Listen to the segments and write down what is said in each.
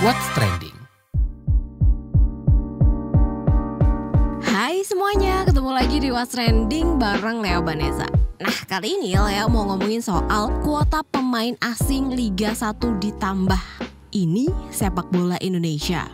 What's Trending. Hai semuanya, ketemu lagi di What's Trending bareng Lea Vanessa. Nah, kali ini Lea mau ngomongin soal kuota pemain asing Liga 1 ditambah. Ini sepak bola Indonesia.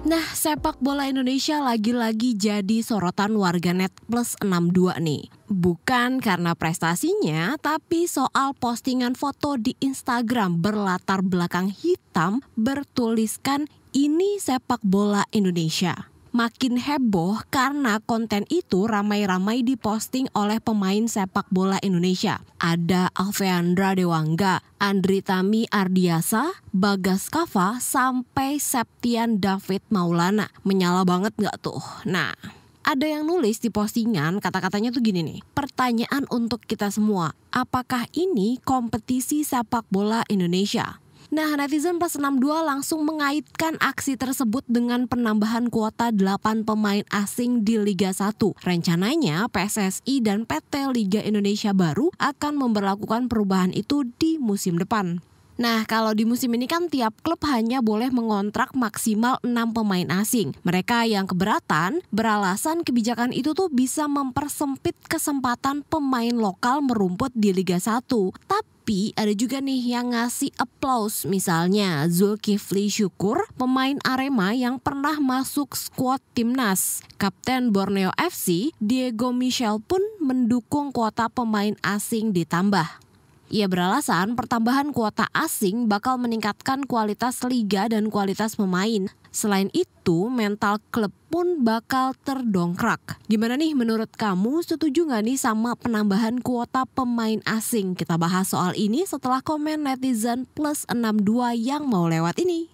Nah, sepak bola Indonesia lagi-lagi jadi sorotan warganet plus 62 nih. Bukan karena prestasinya, tapi soal postingan foto di Instagram berlatar belakang hitam bertuliskan ini sepak bola Indonesia. Makin heboh karena konten itu ramai-ramai diposting oleh pemain sepak bola Indonesia. Ada Alfeandra Dewangga, Andri Tami Ardiasa, Bagas Kava, sampai Septian David Maulana. Menyala banget gak tuh? Nah, ada yang nulis di postingan, kata-katanya tuh gini nih. Pertanyaan untuk kita semua, apakah ini kompetisi sepak bola Indonesia? Nah, netizen plus 62 langsung mengaitkan aksi tersebut dengan penambahan kuota 8 pemain asing di Liga 1. Rencananya PSSI dan PT Liga Indonesia baru akan memberlakukan perubahan itu di musim depan. Nah, kalau di musim ini kan tiap klub hanya boleh mengontrak maksimal 6 pemain asing. Mereka yang keberatan beralasan kebijakan itu tuh bisa mempersempit kesempatan pemain lokal merumput di Liga 1. Tapi ada juga nih yang ngasih applause, misalnya Zulkifli Syukur, pemain Arema yang pernah masuk skuad timnas. Kapten Borneo FC, Diego Michel pun mendukung kuota pemain asing ditambah. Ia beralasan pertambahan kuota asing bakal meningkatkan kualitas liga dan kualitas pemain. Selain itu, mental klub pun bakal terdongkrak. Gimana nih menurut kamu, setuju gak nih sama penambahan kuota pemain asing? Kita bahas soal ini setelah komen netizen plus 62 yang mau lewat ini.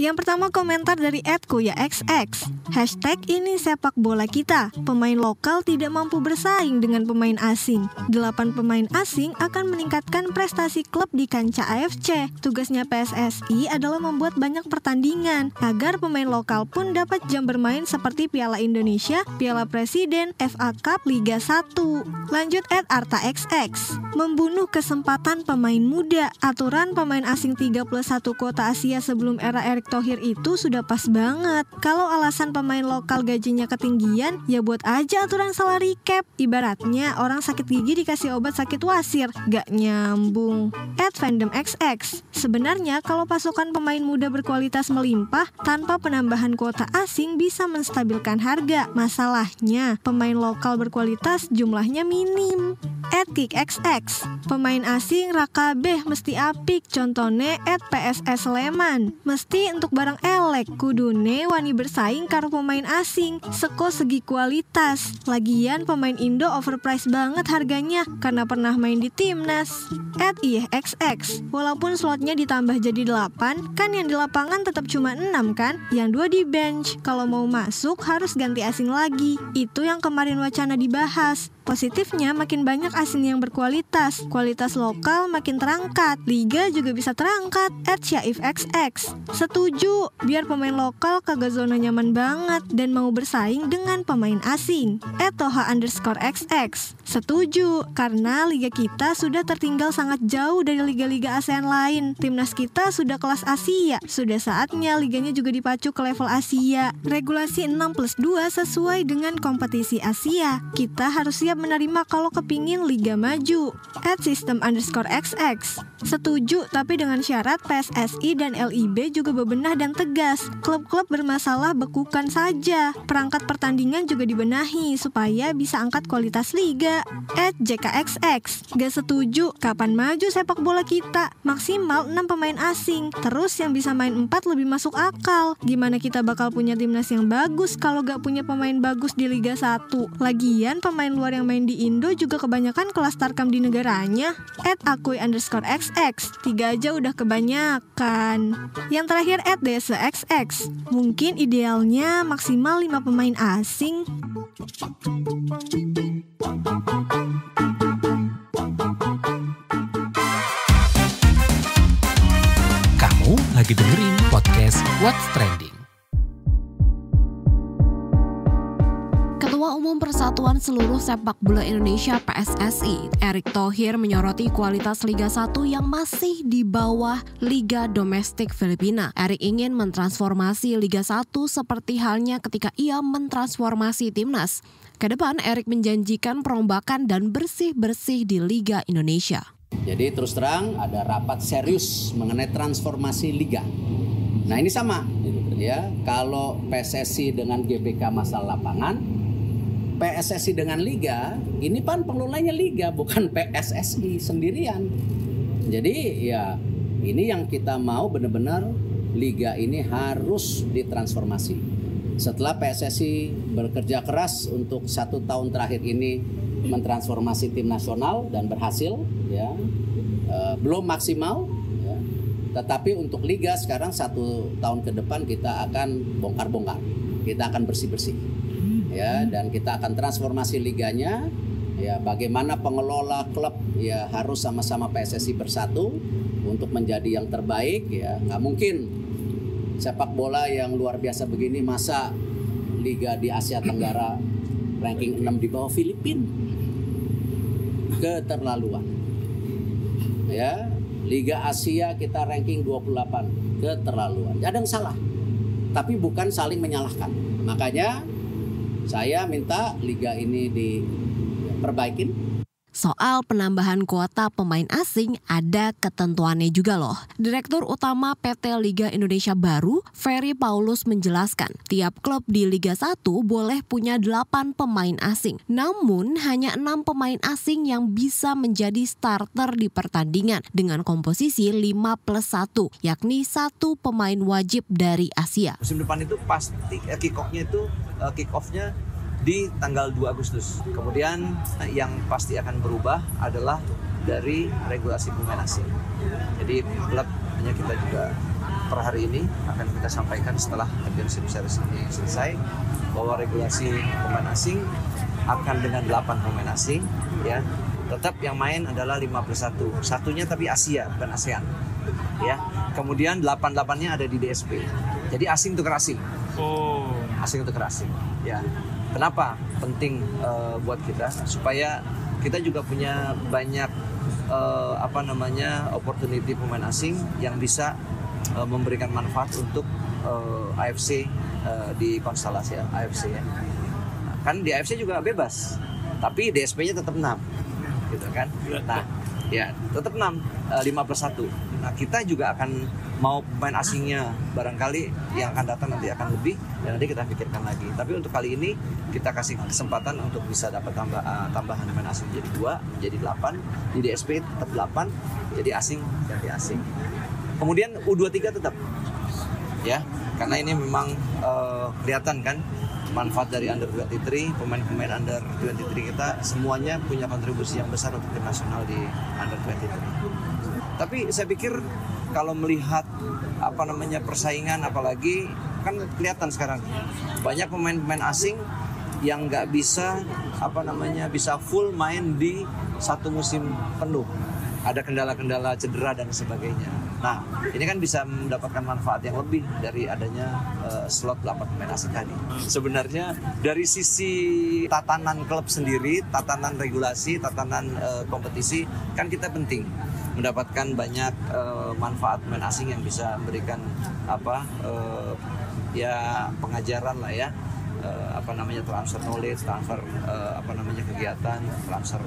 Yang pertama komentar dari @kuyaxx. Hashtag ini sepak bola kita. Pemain lokal tidak mampu bersaing dengan pemain asing. 8 pemain asing akan meningkatkan prestasi klub di kancah AFC. Tugasnya PSSI adalah membuat banyak pertandingan agar pemain lokal pun dapat jam bermain seperti Piala Indonesia, Piala Presiden, FA Cup, Liga 1. Lanjut @artaxx. Membunuh kesempatan pemain muda. Aturan pemain asing 31 kota Asia sebelum era Erick Thohir itu sudah pas banget. Kalau alasan pemain lokal gajinya ketinggian, ya buat aja aturan salary cap. Ibaratnya orang sakit gigi dikasih obat sakit wasir. Gak nyambung. @fandomxx. Sebenarnya kalau pasukan pemain muda berkualitas melimpah, tanpa penambahan kuota asing bisa menstabilkan harga. Masalahnya, pemain lokal berkualitas jumlahnya minim. @kikxx. Pemain asing rakabeh mesti apik. Contohnya @PSS Sleman. Mesti untuk barang elek, kudune wani bersaing karo pemain asing seko segi kualitas. Lagian pemain Indo overpriced banget harganya karena pernah main di timnas. @iyxx. Walaupun slotnya ditambah jadi 8, kan yang di lapangan tetap cuma 6 kan? Yang 2 di bench. Kalau mau masuk harus ganti asing lagi. Itu yang kemarin wacana dibahas. Positifnya makin banyak asing yang berkualitas, kualitas lokal makin terangkat, liga juga bisa terangkat. @syaifxx. Setuju, biar pemain lokal kagak zona nyaman banget dan mau bersaing dengan pemain asing. @toha_xx. Setuju, karena liga kita sudah tertinggal sangat jauh dari liga-liga ASEAN lain. Timnas kita sudah kelas Asia, sudah saatnya liganya juga dipacu ke level Asia. Regulasi 6+2 sesuai dengan kompetisi Asia. Kita harus siap menerima kalau kepingin liga maju. @system_xx. Setuju, tapi dengan syarat PSSI dan LIB juga bebenah dan tegas. Klub-klub bermasalah bekukan saja. Perangkat pertandingan juga dibenahi supaya bisa angkat kualitas liga. @jkxx. Gak setuju, kapan maju sepak bola kita? Maksimal 6 pemain asing. Terus yang bisa main 4 lebih masuk akal. Gimana kita bakal punya timnas yang bagus kalau gak punya pemain bagus di Liga 1? Lagian pemain luar yang main di Indo juga kebanyakan kelas tarkam di negaranya. @akui_xx. 3 aja udah kebanyakan. Yang terakhir @dsxx. Mungkin idealnya maksimal 5 pemain asing. Kamu lagi dengerin podcast What's Trending. Ketua Umum Umum Persatuan Seluruh Sepak Bola Indonesia PSSI, Erick Thohir menyoroti kualitas Liga 1 yang masih di bawah Liga Domestik Filipina. Erick ingin mentransformasi Liga 1 seperti halnya ketika ia mentransformasi Timnas. Kedepan, Erick menjanjikan perombakan dan bersih-bersih di Liga Indonesia. Jadi terus terang ada rapat serius mengenai transformasi Liga. Nah ini sama, ya. Kalau PSSI dengan GBK masalah lapangan, PSSI dengan Liga, ini kan pengelolanya Liga, bukan PSSI sendirian. Jadi ya ini yang kita mau benar-benar Liga ini harus ditransformasi. Setelah PSSI bekerja keras untuk 1 tahun terakhir ini mentransformasi tim nasional dan berhasil, ya belum maksimal. Ya. Tetapi untuk Liga sekarang 1 tahun ke depan kita akan bongkar-bongkar, kita akan bersih-bersih. Ya, dan kita akan transformasi liganya, ya bagaimana pengelola klub ya harus sama-sama PSSI bersatu untuk menjadi yang terbaik, ya nggak mungkin sepak bola yang luar biasa begini masa liga di Asia Tenggara ranking 6 di bawah Filipina, keterlaluan. Ya, Liga Asia kita ranking 28, keterlaluan. Ada yang salah, tapi bukan saling menyalahkan. Makanya saya minta liga ini diperbaikin. Soal penambahan kuota pemain asing ada ketentuannya juga loh. Direktur Utama PT Liga Indonesia Baru, Ferry Paulus menjelaskan, tiap klub di Liga 1 boleh punya 8 pemain asing. Namun hanya 6 pemain asing yang bisa menjadi starter di pertandingan dengan komposisi 5+1, yakni 1 pemain wajib dari Asia. Musim depan itu pasti kick-off-nya di tanggal 2 Agustus. Kemudian yang pasti akan berubah adalah dari regulasi pemain asing. Jadi klubnya kita juga per hari ini akan kita sampaikan setelah Championship Series ini selesai bahwa regulasi pemain asing akan dengan 8 pemain asing, ya. Tetap yang main adalah 5+1. Satunya tapi Asia, bukan ASEAN. Ya. Kemudian 8-8-nya ada di DSP. Jadi asing tukar asing. Asing tukar asing, ya. Kenapa penting buat kita? Supaya kita juga punya banyak opportunity pemain asing yang bisa memberikan manfaat untuk AFC di konstelasi AFC, ya. Nah, kan di AFC juga bebas, tapi DSP-nya tetap 6, gitu kan? Nah, ya tetap 6, 5+1. Nah, kita juga akan mau pemain asingnya barangkali yang akan datang nanti akan lebih, dan nanti kita pikirkan lagi. Tapi untuk kali ini kita kasih kesempatan untuk bisa dapat tambahan pemain asing jadi 2, jadi 8. Di DSP tetap 8, jadi asing ganti asing. Kemudian U23 tetap, ya, karena ini memang kelihatan kan manfaat dari Under 23, pemain-pemain Under 23 kita semuanya punya kontribusi yang besar untuk tim nasional di Under 23. Tapi saya pikir kalau melihat persaingan, apalagi kan kelihatan sekarang banyak pemain-pemain asing yang nggak bisa bisa full main di satu musim penuh. Ada kendala-kendala cedera dan sebagainya. Nah, ini kan bisa mendapatkan manfaat yang lebih dari adanya slot 8 pemain asing tadi. Sebenarnya dari sisi tatanan klub sendiri, tatanan regulasi, tatanan kompetisi, kan kita penting mendapatkan banyak manfaat pemain asing yang bisa memberikan pengajaran lah ya, transfer knowledge, transfer kegiatan, transfer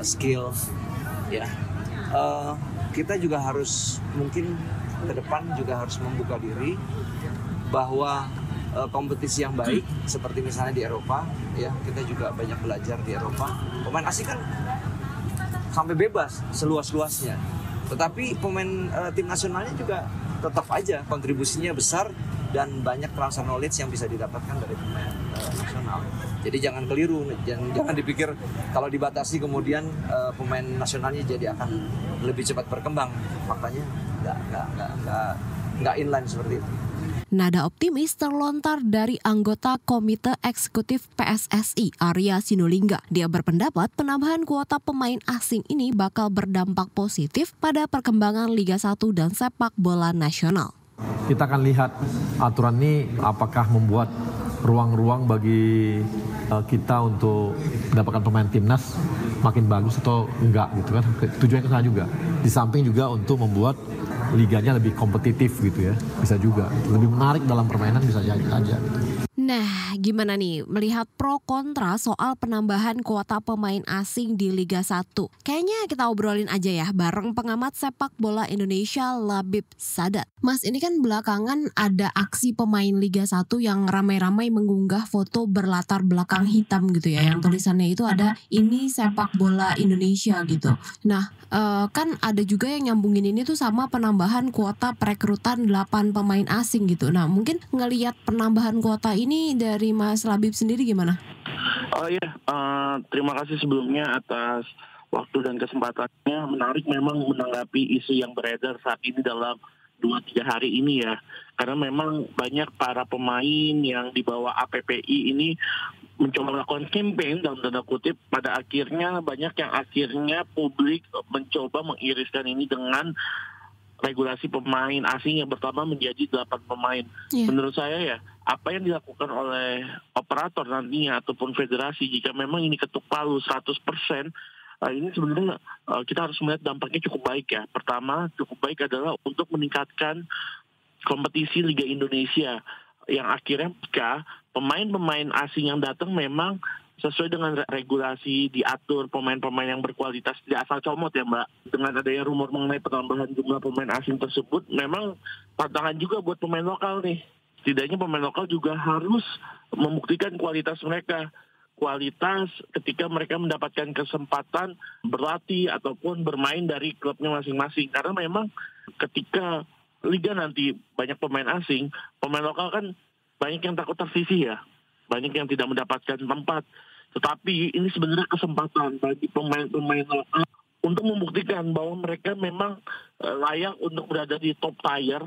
skill, ya. Kita juga harus mungkin ke depan juga harus membuka diri bahwa kompetisi yang baik seperti misalnya di Eropa, ya, kita juga banyak belajar di Eropa. Pemain asing kan sampai bebas seluas-luasnya, tetapi pemain tim nasionalnya juga tetap aja kontribusinya besar dan banyak transfer knowledge yang bisa didapatkan dari pemain nasional. Jadi jangan keliru, jangan dipikir kalau dibatasi kemudian pemain nasionalnya jadi akan lebih cepat berkembang. Faktanya nggak inline seperti itu. Nada optimis terlontar dari anggota Komite Eksekutif PSSI, Arya Sinulinga. Dia berpendapat penambahan kuota pemain asing ini bakal berdampak positif pada perkembangan Liga 1 dan sepak bola nasional. Kita akan lihat aturan ini apakah membuat ruang-ruang bagi kita untuk mendapatkan pemain timnas makin bagus atau enggak gitu kan. Tujuannya ke sana juga. Di samping juga untuk membuat liganya lebih kompetitif gitu ya. Bisa juga. Lebih menarik dalam permainan bisa jadi aja. Nah, gimana nih melihat pro kontra soal penambahan kuota pemain asing di Liga 1? Kayaknya kita obrolin aja ya bareng pengamat sepak bola Indonesia Labib Sadat. Mas, ini kan belakangan ada aksi pemain Liga 1 yang ramai-ramai mengunggah foto berlatar belakang hitam gitu ya. Yang tulisannya itu ada ini sepak bola Indonesia gitu. Nah, kan ada juga yang nyambungin ini tuh sama penambahan kuota perekrutan 8 pemain asing gitu. Nah, mungkin ngelihat penambahan kuota ini dari Mas Labib sendiri gimana? Oh iya, terima kasih sebelumnya atas waktu dan kesempatannya. Menarik memang menanggapi isu yang beredar saat ini dalam 2-3 hari ini ya. Karena memang banyak para pemain yang di bawah APPI ini mencoba melakukan campaign dalam tanda kutip, pada akhirnya banyak yang akhirnya publik mencoba mengiriskan ini dengan regulasi pemain asing yang pertama menjadi 8 pemain. Menurut saya ya, apa yang dilakukan oleh operator nantinya ataupun federasi jika memang ini ketuk palu 100%, ini sebenarnya kita harus melihat dampaknya cukup baik ya. Pertama, cukup baik adalah untuk meningkatkan kompetisi Liga Indonesia yang akhirnya jika pemain-pemain asing yang datang memang sesuai dengan regulasi diatur pemain-pemain yang berkualitas, tidak asal comot ya Mbak. Dengan adanya rumor mengenai penambahan jumlah pemain asing tersebut, memang tantangan juga buat pemain lokal nih. Setidaknya pemain lokal juga harus membuktikan kualitas mereka. Kualitas ketika mereka mendapatkan kesempatan berlatih ataupun bermain dari klubnya masing-masing. Karena memang ketika liga nanti banyak pemain asing, pemain lokal kan banyak yang takut tersisih ya. Banyak yang tidak mendapatkan tempat. Tetapi ini sebenarnya kesempatan bagi pemain-pemain lokal untuk membuktikan bahwa mereka memang layak untuk berada di top tier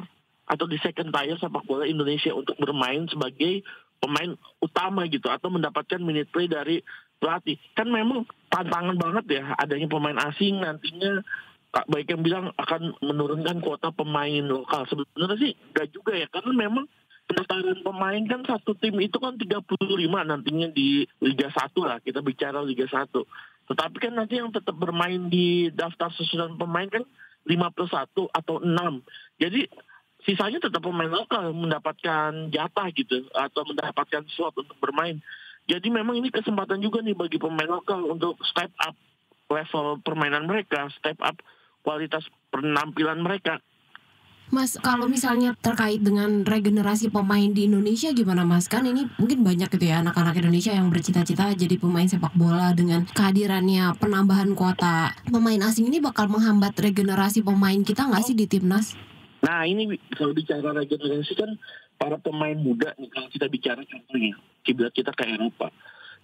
atau di second tier sepak bola Indonesia untuk bermain sebagai pemain utama gitu atau mendapatkan minute play dari pelatih. Kan memang tantangan banget ya adanya pemain asing nantinya, baik yang bilang akan menurunkan kuota pemain lokal. Sebenarnya sih enggak juga ya, karena memang pendaftaran pemain kan satu tim itu kan 35 nantinya di Liga 1 lah, kita bicara Liga 1. Tetapi kan nanti yang tetap bermain di daftar susunan pemain kan 5+1 atau 6. Jadi sisanya tetap pemain lokal mendapatkan jatah gitu atau mendapatkan slot untuk bermain. Jadi memang ini kesempatan juga nih bagi pemain lokal untuk step up level permainan mereka, step up kualitas penampilan mereka. Mas, kalau misalnya terkait dengan regenerasi pemain di Indonesia gimana Mas? Kan ini mungkin banyak gitu ya anak-anak Indonesia yang bercita-cita jadi pemain sepak bola. Dengan kehadirannya penambahan kuota pemain asing ini bakal menghambat regenerasi pemain kita nggak sih di timnas? Nah ini kalau bicara regenerasi kan para pemain muda nih, kalau kita bicara contohnya kiblat kita ke Eropa.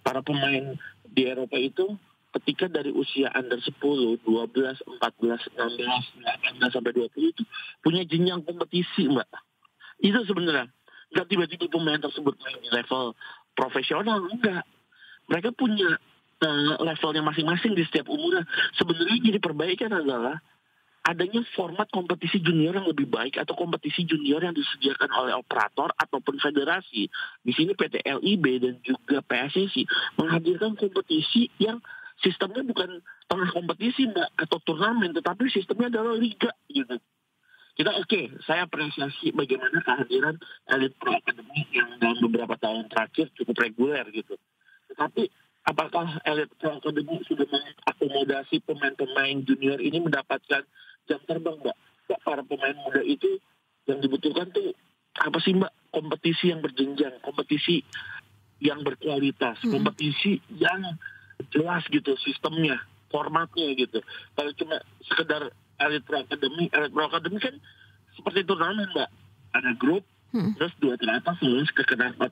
Para pemain di Eropa itu ketika dari usia under 10, 12, 14, 16, 18 sampai 20 itu punya jenjang kompetisi Mbak. Itu sebenarnya. Nggak tiba-tiba pemain tersebut main di level profesional, enggak. Mereka punya levelnya masing-masing di setiap umurnya. Sebenarnya jadi perbaikan adalah adanya format kompetisi junior yang lebih baik atau kompetisi junior yang disediakan oleh operator ataupun federasi. Di sini PT LIB dan juga PSSI menghadirkan kompetisi yang sistemnya bukan tengah kompetisi Mbak atau turnamen, tetapi sistemnya adalah liga gitu. Kita saya apresiasi bagaimana kehadiran Elite Pro Academy yang dalam beberapa tahun terakhir cukup reguler gitu. Tetapi apakah Elite Pro Academy sudah mengakomodasi pemain-pemain junior ini mendapatkan jam terbang Mbak? Para pemain muda itu yang dibutuhkan tuh apa sih Mbak? Kompetisi yang berjenjang, kompetisi yang berkualitas, kompetisi yang jelas gitu sistemnya, formatnya gitu. Kalau cuma sekedar Elite Pro Academy kan seperti turnamen Mbak. Ada grup, terus 2 teratas lulus ke kedalaman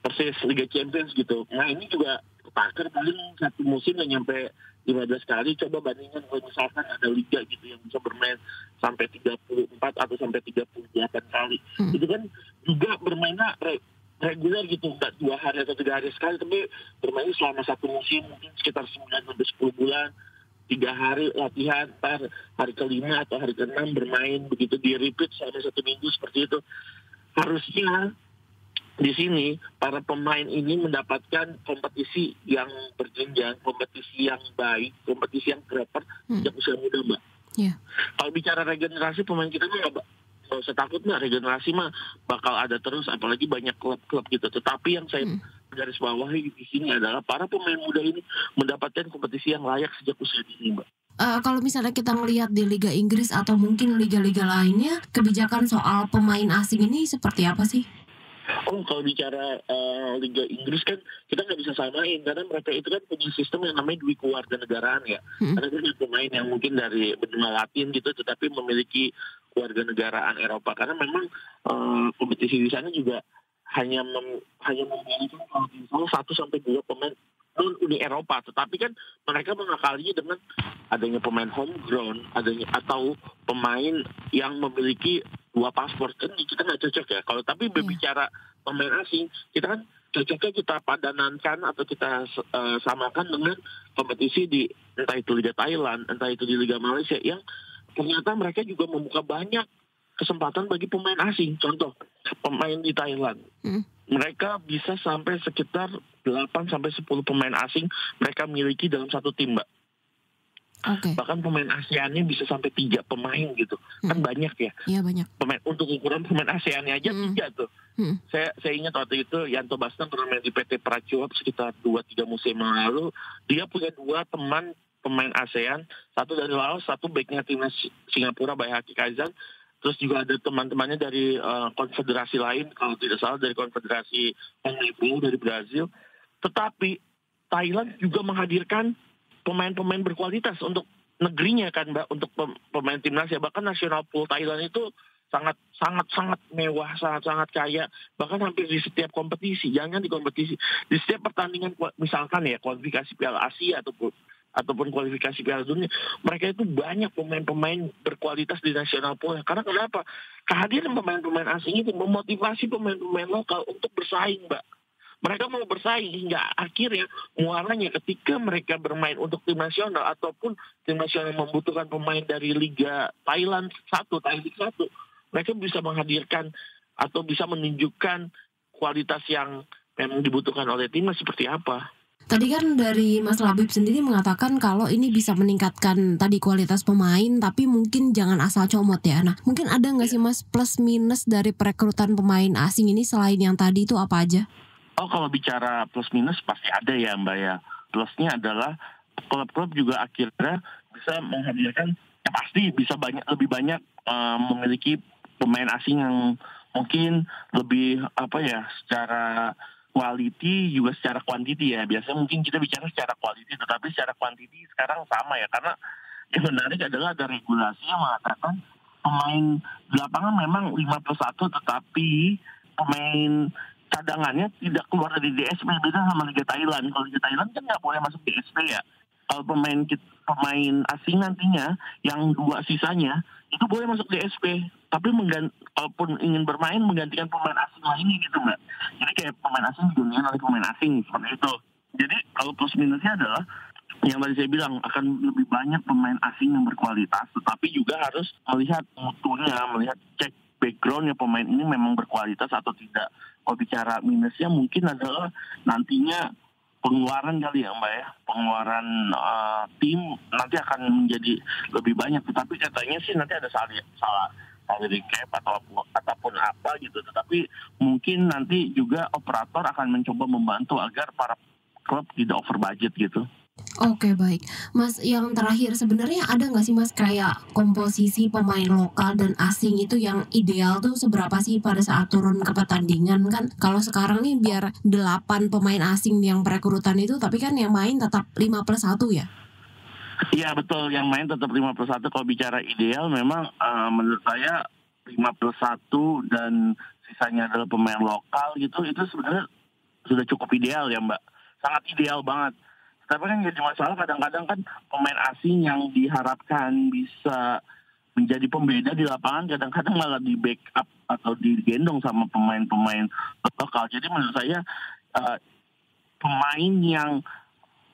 persis Liga Champions gitu. Nah ini juga takar paling satu musim yang nyampe 15 kali. Coba bandingkan kalau misalkan ada liga gitu yang bisa bermain sampai 34 atau sampai 38 kali. Itu kan juga bermainnya reguler gitu, nggak 2 hari atau 3 hari sekali, tapi bermain selama satu musim mungkin sekitar 9-10 bulan, 3 hari latihan, hari ke-5 atau hari ke-6 bermain, begitu di repeat selama 1 minggu seperti itu. Harusnya di sini para pemain ini mendapatkan kompetisi yang berjenjang, kompetisi yang baik, kompetisi yang proper sejak usia muda, Mbak. Iya. Kalau bicara regenerasi pemain kita mah nggak usah takut, Mbak. Regenerasi mah bakal ada terus, apalagi banyak klub-klub gitu. Tetapi yang saya garis bawahi di sini adalah para pemain muda ini mendapatkan kompetisi yang layak sejak usia dini, Mbak. Kalau misalnya kita melihat di Liga Inggris atau mungkin liga-liga lainnya, kebijakan soal pemain asing ini seperti apa sih? Oh, kalau bicara Liga Inggris kan kita nggak bisa samain karena mereka itu kan punya sistem yang namanya dui kewarganegaraan ya. Karena ada pemain yang mungkin dari benua Latin gitu, tetapi memiliki kewarganegaraan Eropa. Karena memang kompetisi di sana juga hanya memiliki kalau 1-2 pemain non Uni Eropa, tetapi kan mereka mengakalinya dengan adanya pemain homegrown, atau pemain yang memiliki 2 paspor. Kan kita nggak cocok ya. Kalau tapi berbicara pemain asing, kita kan cocoknya kita padanankan atau kita samakan dengan kompetisi di entah itu Liga Thailand, entah itu di Liga Malaysia yang ternyata mereka juga membuka banyak kesempatan bagi pemain asing. Contoh, pemain di Thailand. Mereka bisa sampai sekitar 8-10 pemain asing mereka miliki dalam satu tim, Mbak. Okay. Bahkan pemain ASEAN-nya bisa sampai 3 pemain gitu. Kan banyak ya. Iya, banyak. Pemain untuk ukuran pemain ASEAN-nya aja 3 tuh. Saya ingat waktu itu Yanto Basna pernah main di PT Pracuap sekitar 2-3 musim lalu. Dia punya 2 teman pemain ASEAN, satu dari Laos, satu backnya timnas Singapura, Baihaki Kaizan. Terus juga ada teman-temannya dari konfederasi lain, kalau tidak salah dari konfederasi Konmebol dari Brazil. Tetapi Thailand juga menghadirkan pemain-pemain berkualitas untuk negerinya kan, Mbak, untuk pemain timnas ya. Bahkan nasional pool Thailand itu sangat mewah, sangat kaya, bahkan hampir di setiap kompetisi. Jangan di kompetisi, di setiap pertandingan, misalkan ya kualifikasi Piala Asia ataupun kualifikasi Piala Dunia, mereka itu banyak pemain-pemain berkualitas di nasional pool. Karena kenapa? Kehadiran pemain-pemain asing itu memotivasi pemain-pemain lokal untuk bersaing, Mbak. Mereka mau bersaing hingga akhirnya muaranya ketika mereka bermain untuk tim nasional ataupun tim nasional membutuhkan pemain dari Liga Thailand 1, Thailand 1, mereka bisa menghadirkan atau bisa menunjukkan kualitas yang memang dibutuhkan oleh timnas seperti apa. Tadi kan dari Mas Labib sendiri mengatakan kalau ini bisa meningkatkan tadi kualitas pemain, tapi mungkin jangan asal comot ya. Nah, mungkin ada nggak sih Mas plus minus dari perekrutan pemain asing ini selain yang tadi itu apa aja? Oh, kalau bicara plus minus pasti ada ya, Mbak ya. Plusnya adalah klub-klub juga akhirnya bisa menghadirkan, ya pasti bisa lebih banyak memiliki pemain asing yang mungkin lebih secara quality juga secara quantity ya. Biasanya mungkin kita bicara secara quality, tetapi secara quantity sekarang sama ya. Karena yang menarik adalah ada regulasi yang mengatakan pemain di lapangan memang 5+1, tetapi pemain cadangannya tidak keluar dari DSP. Beda sama Liga Thailand. Kalau Liga Thailand kan nggak boleh masuk DSP ya. Kalau pemain asing nantinya yang 2 sisanya itu boleh masuk DSP, tapi kalaupun ingin bermain menggantikan pemain asing lainnya gitu, Mbak. Jadi kayak pemain asing digantikan oleh pemain asing seperti itu. Jadi kalau plus minusnya adalah yang tadi saya bilang akan lebih banyak pemain asing yang berkualitas, tetapi juga harus melihat mutunya, melihat cek backgroundnya pemain ini memang berkualitas atau tidak. Kalau bicara minusnya mungkin adalah nantinya pengeluaran kali ya, Mbak ya. Pengeluaran tim nanti akan menjadi lebih banyak. Tetapi katanya sih nanti ada salah dari cap ataupun apa gitu. Tetapi mungkin nanti juga operator akan mencoba membantu agar para klub tidak over budget gitu. Oke, baik. Mas, yang terakhir sebenarnya ada nggak sih Mas kayak komposisi pemain lokal dan asing itu yang ideal tuh seberapa sih pada saat turun ke pertandingan kan? Kalau sekarang nih biar 8 pemain asing yang perekrutan itu, tapi kan yang main tetap 5+1 ya? Iya betul, yang main tetap 5+1. Kalau bicara ideal memang menurut saya 5+1 dan sisanya adalah pemain lokal gitu, itu sebenarnya sudah cukup ideal ya, Mbak. Sangat ideal banget. Tapi kan jadi masalah kadang-kadang kan pemain asing yang diharapkan bisa menjadi pembeda di lapangan kadang-kadang malah di backup atau digendong sama pemain-pemain lokal. Jadi menurut saya pemain yang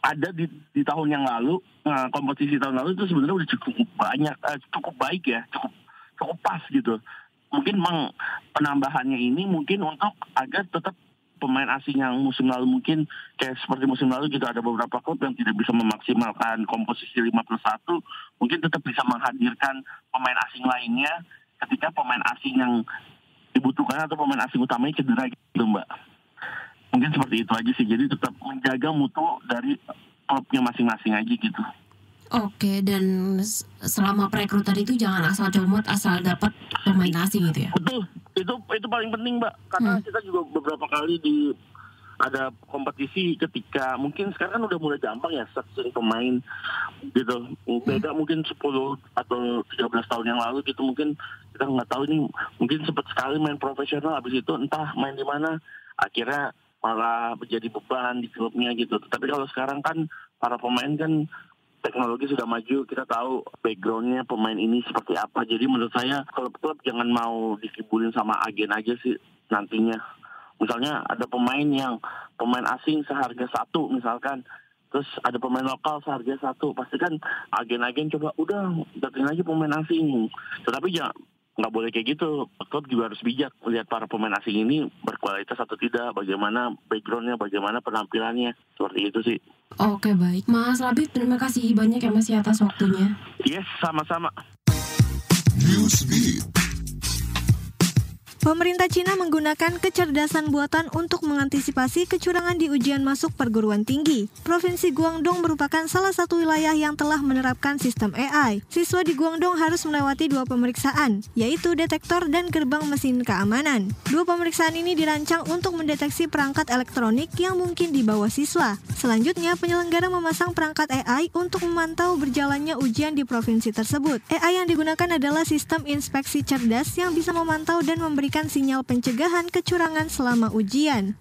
ada di tahun yang lalu, kompetisi tahun lalu itu sebenarnya udah cukup banyak, cukup baik ya, cukup pas gitu. mungkin memang penambahannya ini mungkin untuk agar tetap pemain asing yang musim lalu mungkin kayak seperti musim lalu gitu, ada beberapa klub yang tidak bisa memaksimalkan komposisi 5+1, mungkin tetap bisa menghadirkan pemain asing lainnya ketika pemain asing yang dibutuhkan atau pemain asing utamanya cedera gitu Mbak. Mungkin seperti itu aja sih, jadi tetap menjaga mutu dari klubnya masing-masing aja gitu. Oke, dan selama perekrutan itu jangan asal comot, asal dapat pemain asing gitu ya? Betul, itu paling penting Mbak, karena kita juga beberapa kali ada kompetisi ketika mungkin sekarang kan udah mulai gampang ya searching pemain gitu. Beda mungkin 10 atau 13 tahun yang lalu gitu, mungkin kita nggak tahu ini mungkin sempat sekali main profesional, habis itu entah main di mana, akhirnya malah menjadi beban di klubnya gitu. Tapi kalau sekarang kan para pemain kan teknologi sudah maju, kita tahu backgroundnya pemain ini seperti apa. Jadi menurut saya klub-klub jangan mau dikibulin sama agen aja sih nantinya. Misalnya ada pemain asing seharga 1 misalkan, terus ada pemain lokal seharga 1, pasti kan agen-agen coba udah datengin aja pemain asing. Tetapi jangan, nggak boleh kayak gitu. Klub juga harus bijak melihat para pemain asing ini berkualitas atau tidak, bagaimana backgroundnya, bagaimana penampilannya, seperti itu sih. Oke, baik. Mas Labib, terima kasih banyak ya Mas ya atas waktunya. Yes, sama-sama. Pemerintah Cina menggunakan kecerdasan buatan untuk mengantisipasi kecurangan di ujian masuk perguruan tinggi. Provinsi Guangdong merupakan salah satu wilayah yang telah menerapkan sistem AI. Siswa di Guangdong harus melewati 2 pemeriksaan, yaitu detektor dan gerbang mesin keamanan. 2 pemeriksaan ini dirancang untuk mendeteksi perangkat elektronik yang mungkin dibawa siswa. Selanjutnya, penyelenggara memasang perangkat AI untuk memantau berjalannya ujian di provinsi tersebut. AI yang digunakan adalah sistem inspeksi cerdas yang bisa memantau dan memberikan sinyal pencegahan kecurangan selama ujian.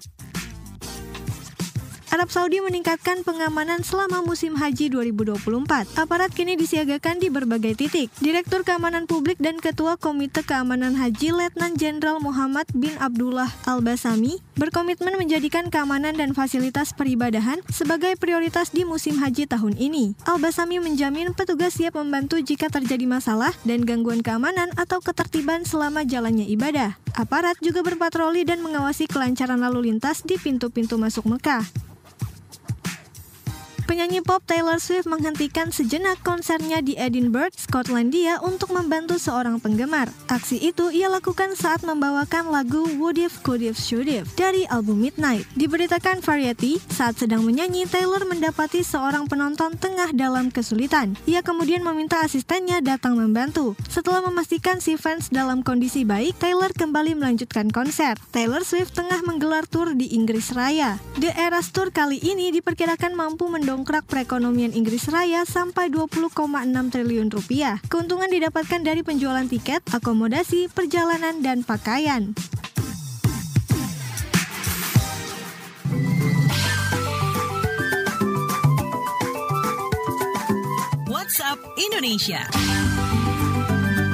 Arab Saudi meningkatkan pengamanan selama musim haji 2024. Aparat kini disiagakan di berbagai titik. Direktur Keamanan Publik dan Ketua Komite Keamanan Haji Letnan Jenderal Muhammad bin Abdullah Al-Basami berkomitmen menjadikan keamanan dan fasilitas peribadahan sebagai prioritas di musim haji tahun ini. Al-Basami menjamin petugas siap membantu jika terjadi masalah dan gangguan keamanan atau ketertiban selama jalannya ibadah. Aparat juga berpatroli dan mengawasi kelancaran lalu lintas di pintu-pintu masuk Mekah. Penyanyi pop Taylor Swift menghentikan sejenak konsernya di Edinburgh, Skotlandia untuk membantu seorang penggemar. Aksi itu ia lakukan saat membawakan lagu Would If, Could If, Should If dari album Midnight. Diberitakan Variety, saat sedang menyanyi, Taylor mendapati seorang penonton tengah dalam kesulitan. Ia kemudian meminta asistennya datang membantu. Setelah memastikan si fans dalam kondisi baik, Taylor kembali melanjutkan konser. Taylor Swift tengah menggelar tur di Inggris Raya. The Eras Tour kali ini diperkirakan mampu mendongkrak perekonomian Inggris Raya sampai 20,6 triliun rupiah. Keuntungan didapatkan dari penjualan tiket, akomodasi, perjalanan, dan pakaian. WhatsApp Indonesia.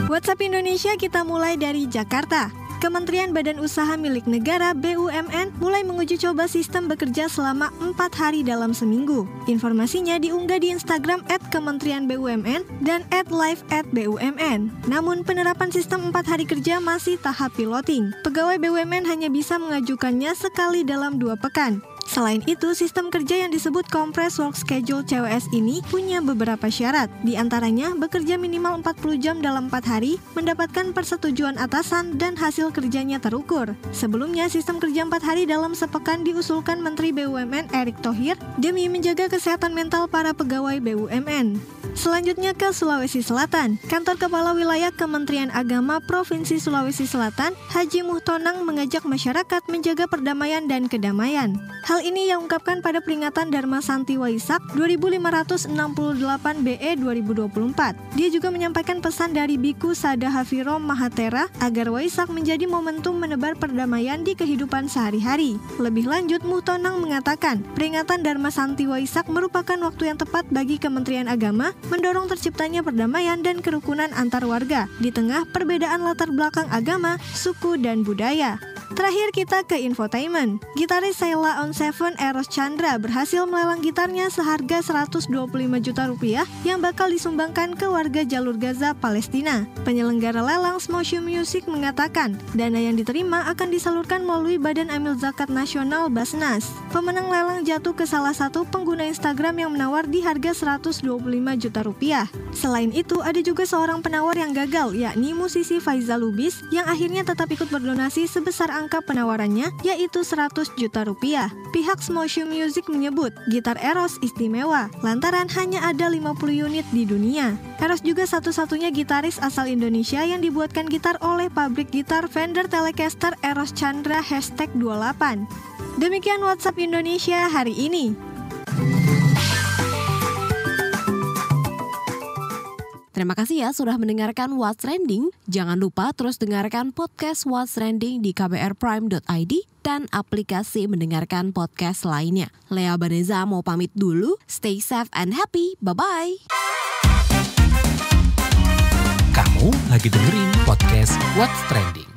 WhatsApp Indonesia kita mulai dari Jakarta. Kementerian Badan Usaha Milik Negara BUMN mulai menguji coba sistem bekerja selama 4 hari dalam seminggu. Informasinya diunggah di Instagram @Kementerian BUMN dan @live@BUMN. Namun penerapan sistem 4 hari kerja masih tahap piloting. Pegawai BUMN hanya bisa mengajukannya sekali dalam 2 pekan. Selain itu, sistem kerja yang disebut Compressed Work Schedule CWS ini punya beberapa syarat. Di antaranya, bekerja minimal 40 jam dalam 4 hari, mendapatkan persetujuan atasan, dan hasil kerjanya terukur. Sebelumnya, sistem kerja 4 hari dalam sepekan diusulkan Menteri BUMN Erick Thohir demi menjaga kesehatan mental para pegawai BUMN. Selanjutnya ke Sulawesi Selatan. Kantor Kepala Wilayah Kementerian Agama Provinsi Sulawesi Selatan, Haji Muhtonang, mengajak masyarakat menjaga perdamaian dan kedamaian. Hal ini ia ungkapkan pada peringatan Dharma Santi Waisak 2568 BE 2024. Dia juga menyampaikan pesan dari Biku Sada Hafiro Mahatera agar Waisak menjadi momentum menebar perdamaian di kehidupan sehari-hari. Lebih lanjut, Muhtonang mengatakan, peringatan Dharma Santi Waisak merupakan waktu yang tepat bagi Kementerian Agama mendorong terciptanya perdamaian dan kerukunan antar warga di tengah perbedaan latar belakang agama, suku, dan budaya. Terakhir kita ke infotainment. Gitaris Sheila on 7 Eros Chandra berhasil melelang gitarnya seharga 125 juta rupiah yang bakal disumbangkan ke warga jalur Gaza, Palestina. Penyelenggara lelang Smotion Music mengatakan, dana yang diterima akan disalurkan melalui Badan Amil Zakat Nasional Basnas. Pemenang lelang jatuh ke salah satu pengguna Instagram yang menawar di harga 125 juta rupiah. Selain itu, ada juga seorang penawar yang gagal, yakni musisi Faizal Lubis yang akhirnya tetap ikut berdonasi sebesar angka penawarannya, yaitu 100 juta rupiah. Pihak Smotion Music menyebut gitar Eros istimewa lantaran hanya ada 50 unit di dunia. Eros juga satu-satunya gitaris asal Indonesia yang dibuatkan gitar oleh pabrik gitar Fender Telecaster Eros Chandra #28. Demikian WhatsApp Indonesia hari ini. Terima kasih ya sudah mendengarkan What's Trending. Jangan lupa terus dengarkan podcast What's Trending di kbrprime.id dan aplikasi mendengarkan podcast lainnya. Lea Baneza mau pamit dulu. Stay safe and happy. Bye-bye. Kamu lagi dengerin podcast What's Trending.